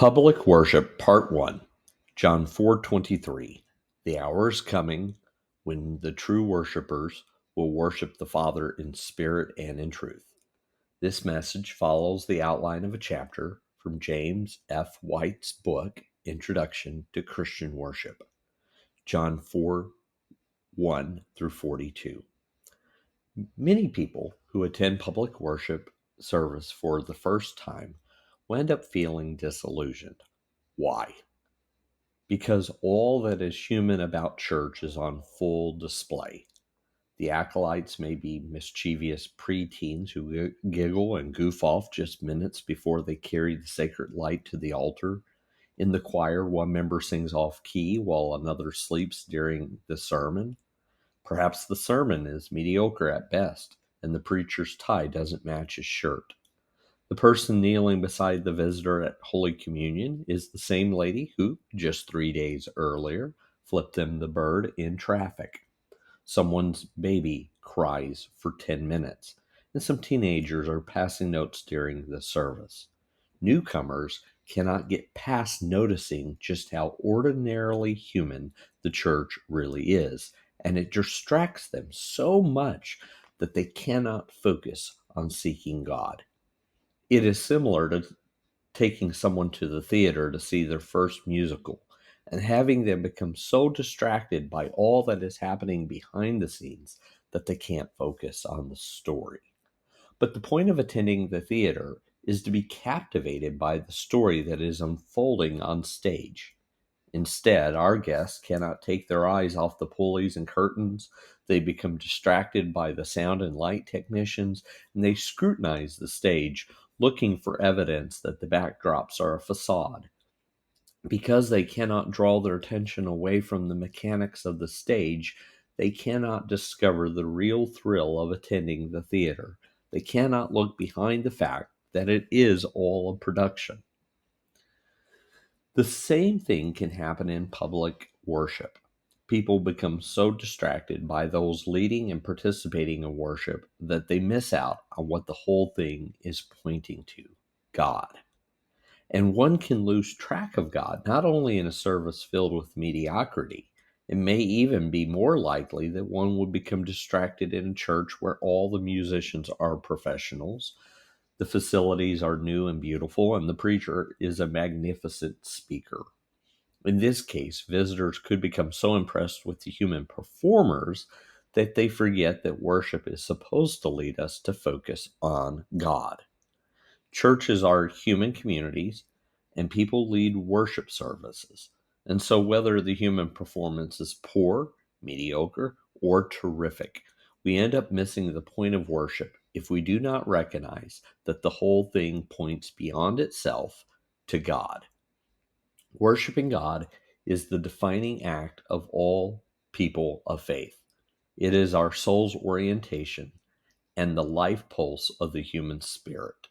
Public Worship, Part 1, John 4:23. The hour is coming when the true worshipers will worship the Father in spirit and in truth. This message follows the outline of a chapter from James F. White's book, Introduction to Christian Worship, John 4:1 through 42. Many people who attend public worship service for the first time will end up feeling disillusioned. Why? Because all that is human about church is on full display. The acolytes may be mischievous preteens who giggle and goof off just minutes before they carry the sacred light to the altar. In the choir, one member sings off key while another sleeps during the sermon. Perhaps the sermon is mediocre at best, and the preacher's tie doesn't match his shirt. The person kneeling beside the visitor at Holy Communion is the same lady who, just 3 days earlier, flipped them the bird in traffic. Someone's baby cries for 10 minutes, and some teenagers are passing notes during the service. Newcomers cannot get past noticing just how ordinarily human the church really is, and it distracts them so much that they cannot focus on seeking God. It is similar to taking someone to the theater to see their first musical and having them become so distracted by all that is happening behind the scenes that they can't focus on the story. But the point of attending the theater is to be captivated by the story that is unfolding on stage. Instead, our guests cannot take their eyes off the pulleys and curtains. They become distracted by the sound and light technicians, and they scrutinize the stage, looking for evidence that the backdrops are a facade. Because they cannot draw their attention away from the mechanics of the stage, they cannot discover the real thrill of attending the theater. They cannot look behind the fact that it is all a production. The same thing can happen in public worship. People become so distracted by those leading and participating in worship that they miss out on what the whole thing is pointing to: God. And one can lose track of God, not only in a service filled with mediocrity. It may even be more likely that one would become distracted in a church where all the musicians are professionals, the facilities are new and beautiful, and the preacher is a magnificent speaker. In this case, visitors could become so impressed with the human performers that they forget that worship is supposed to lead us to focus on God. Churches are human communities, and people lead worship services. And so, whether the human performance is poor, mediocre, or terrific, we end up missing the point of worship if we do not recognize that the whole thing points beyond itself to God. Worshiping God is the defining act of all people of faith. It is our soul's orientation and the life pulse of the human spirit.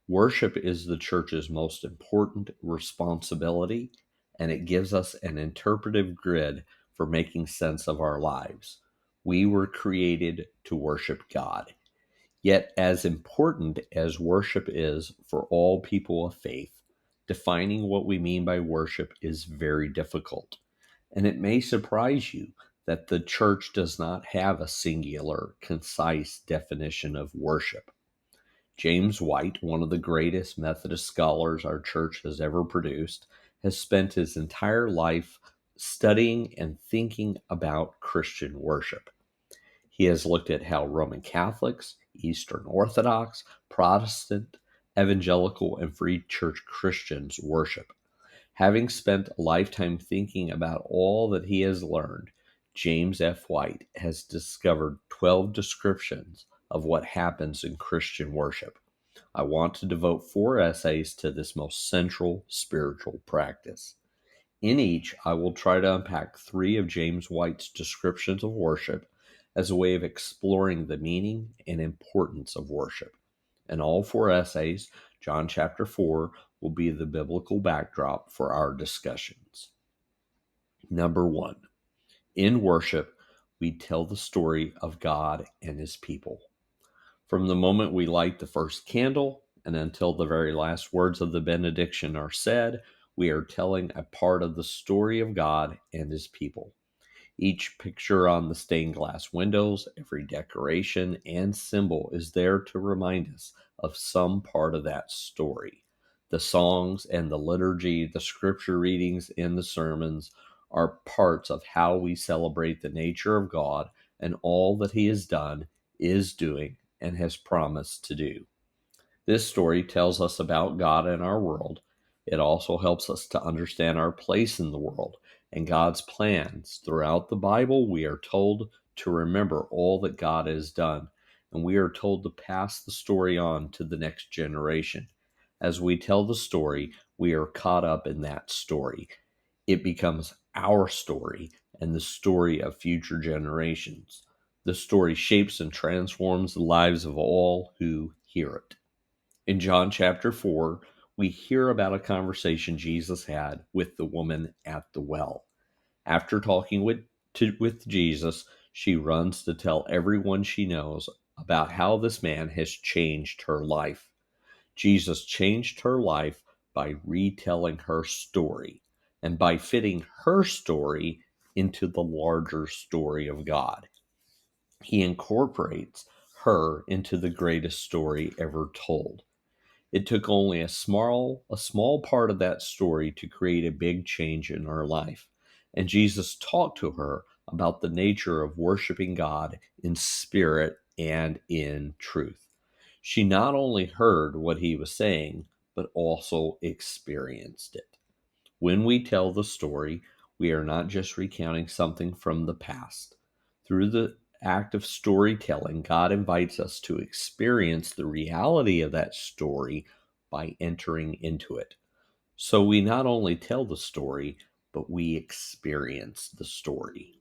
Worship is the church's most important responsibility, and it gives us an interpretive grid for making sense of our lives. We were created to worship God. Yet, as important as worship is for all people of faith, defining what we mean by worship is very difficult. And it may surprise you that the church does not have a singular, concise definition of worship. James White, one of the greatest Methodist scholars our church has ever produced, has spent his entire life studying and thinking about Christian worship. He has looked at how Roman Catholics, Eastern Orthodox, Protestant, Evangelical, and Free Church Christians worship. Having spent a lifetime thinking about all that he has learned, James F. White has discovered 12 descriptions of what happens in Christian worship. I want to devote 4 essays to this most central spiritual practice. In each, I will try to unpack 3 of James White's descriptions of worship as a way of exploring the meaning and importance of worship. In all 4 essays, John chapter 4 will be the biblical backdrop for our discussions. Number 1, in worship, we tell the story of God and his people. From the moment we light the first candle And until the very last words of the benediction are said, we are telling a part of the story of God and his people. Each picture on the stained glass windows, every decoration and symbol is there to remind us of some part of that story. The songs and the liturgy, the scripture readings and the sermons are parts of how we celebrate the nature of God and all that he has done, is doing, and has promised to do. This story tells us about God and our world. It also helps us to understand our place in the world and God's plans. Throughout the Bible, we are told to remember all that God has done, and we are told to pass the story on to the next generation. As we tell the story, we are caught up in that story. It becomes our story and the story of future generations. The story shapes and transforms the lives of all who hear it. In John chapter 4, we hear about a conversation Jesus had with the woman at the well. After talking with Jesus, she runs to tell everyone she knows about how this man has changed her life. Jesus changed her life by retelling her story and by fitting her story into the larger story of God. He incorporates her into the greatest story ever told. It took only a small part of that story to create a big change in her life. And Jesus talked to her about the nature of worshiping God in spirit and in truth. She not only heard what he was saying, but also experienced it. When we tell the story, we are not just recounting something from the past. Through the act of storytelling, God invites us to experience the reality of that story by entering into it. So we not only tell the story, but we experience the story.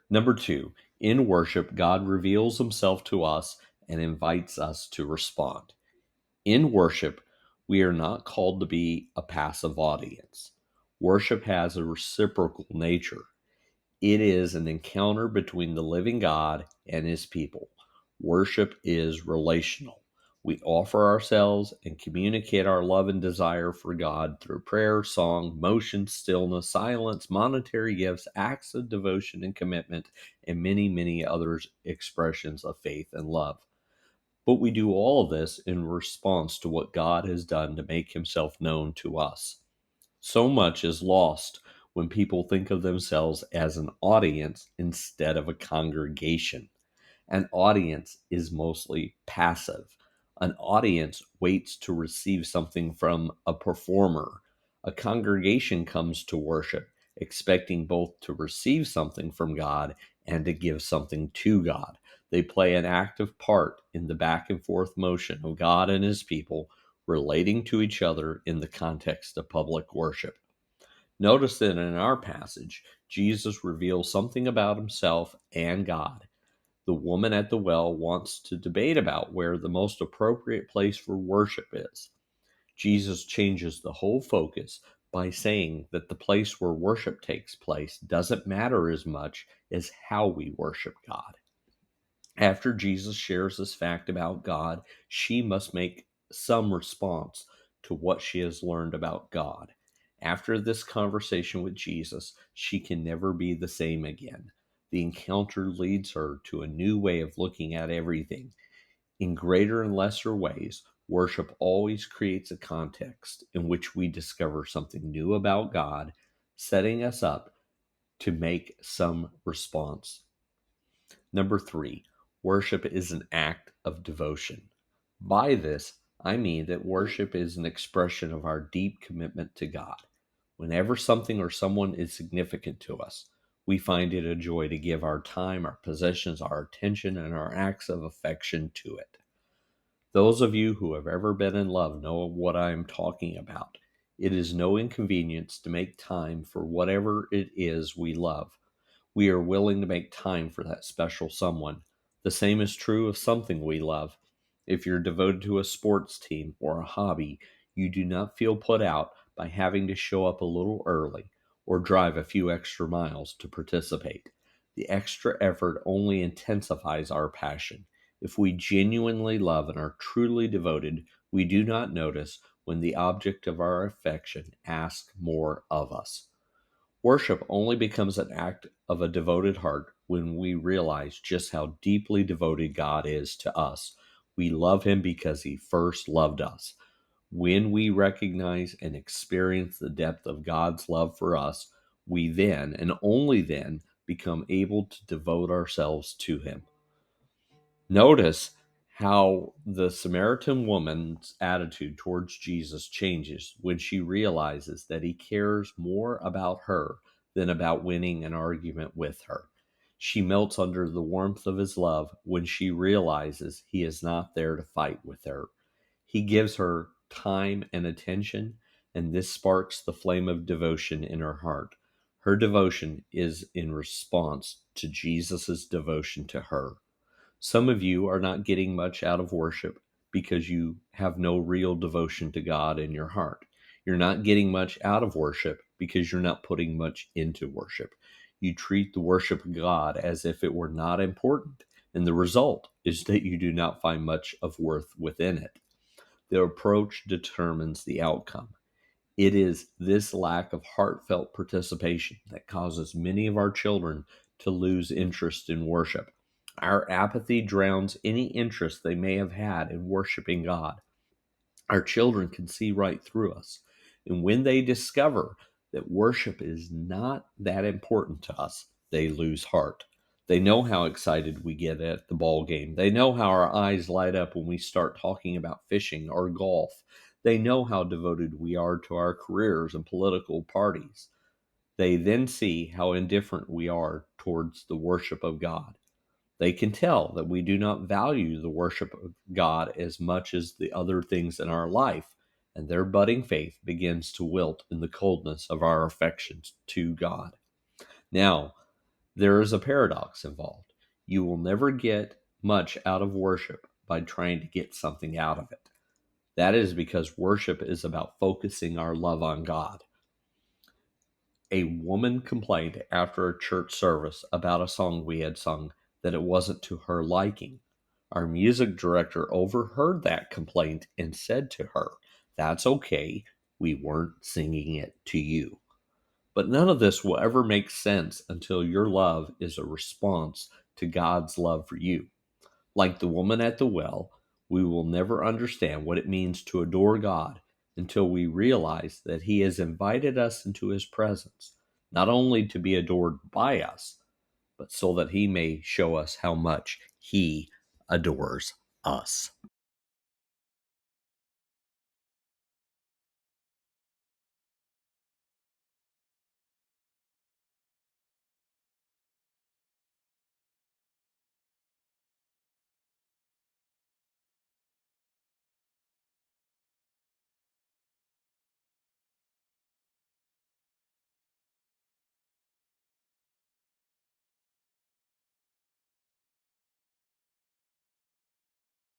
Number two, in worship, God reveals himself to us and invites us to respond. In worship, we are not called to be a passive audience. Worship has a reciprocal nature. It is an encounter between the living God and his people. Worship is relational. We offer ourselves and communicate our love and desire for God through prayer, song, motion, stillness, silence, monetary gifts, acts of devotion and commitment, and many, many other expressions of faith and love. But we do all of this in response to what God has done to make himself known to us. So much is lost when people think of themselves as an audience instead of a congregation. An audience is mostly passive. An audience waits to receive something from a performer. A congregation comes to worship, expecting both to receive something from God and to give something to God. They play an active part in the back and forth motion of God and his people relating to each other in the context of public worship. Notice that in our passage, Jesus reveals something about himself and God. The woman at the well wants to debate about where the most appropriate place for worship is. Jesus changes the whole focus by saying that the place where worship takes place doesn't matter as much as how we worship God. After Jesus shares this fact about God, she must make some response to what she has learned about God. After this conversation with Jesus, she can never be the same again. The encounter leads her to a new way of looking at everything. In greater and lesser ways, worship always creates a context in which we discover something new about God, setting us up to make some response. Number three, worship is an act of devotion. By this, I mean that worship is an expression of our deep commitment to God. Whenever something or someone is significant to us, we find it a joy to give our time, our possessions, our attention, and our acts of affection to it. Those of you who have ever been in love know what I am talking about. It is no inconvenience to make time for whatever it is we love. We are willing to make time for that special someone. The same is true of something we love. If you're devoted to a sports team or a hobby, you do not feel put out by having to show up a little early or drive a few extra miles to participate. The extra effort only intensifies our passion. If we genuinely love and are truly devoted, We do not notice when the object of our affection asks more of us. Worship only becomes an act of a devoted heart when we realize just how deeply devoted God is to us. We love Him because He first loved us. When we recognize and experience the depth of God's love for us, we then, and only then, become able to devote ourselves to Him. Notice how the Samaritan woman's attitude towards Jesus changes when she realizes that He cares more about her than about winning an argument with her. She melts under the warmth of His love when she realizes He is not there to fight with her. He gives her time and attention, and this sparks the flame of devotion in her heart. Her devotion is in response to Jesus' devotion to her. Some of you are not getting much out of worship because you have no real devotion to God in your heart. You're not getting much out of worship because you're not putting much into worship. You treat the worship of God as if it were not important, and the result is that you do not find much of worth within it. The approach determines the outcome. It is this lack of heartfelt participation that causes many of our children to lose interest in worship. Our apathy drowns any interest they may have had in worshiping God. Our children can see right through us. And when they discover that worship is not that important to us, they lose heart. They know how excited we get at the ball game. They know how our eyes light up when we start talking about fishing or golf. They know how devoted we are to our careers and political parties. They then see how indifferent we are towards the worship of God. They can tell that we do not value the worship of God as much as the other things in our life, and their budding faith begins to wilt in the coldness of our affections to God. Now, there is a paradox involved. You will never get much out of worship by trying to get something out of it. That is because worship is about focusing our love on God. A woman complained after a church service about a song we had sung that it wasn't to her liking. Our music director overheard that complaint and said to her, "That's okay, we weren't singing it to you." But none of this will ever make sense until your love is a response to God's love for you. Like the woman at the well, we will never understand what it means to adore God until we realize that He has invited us into His presence, not only to be adored by us, but so that He may show us how much He adores us.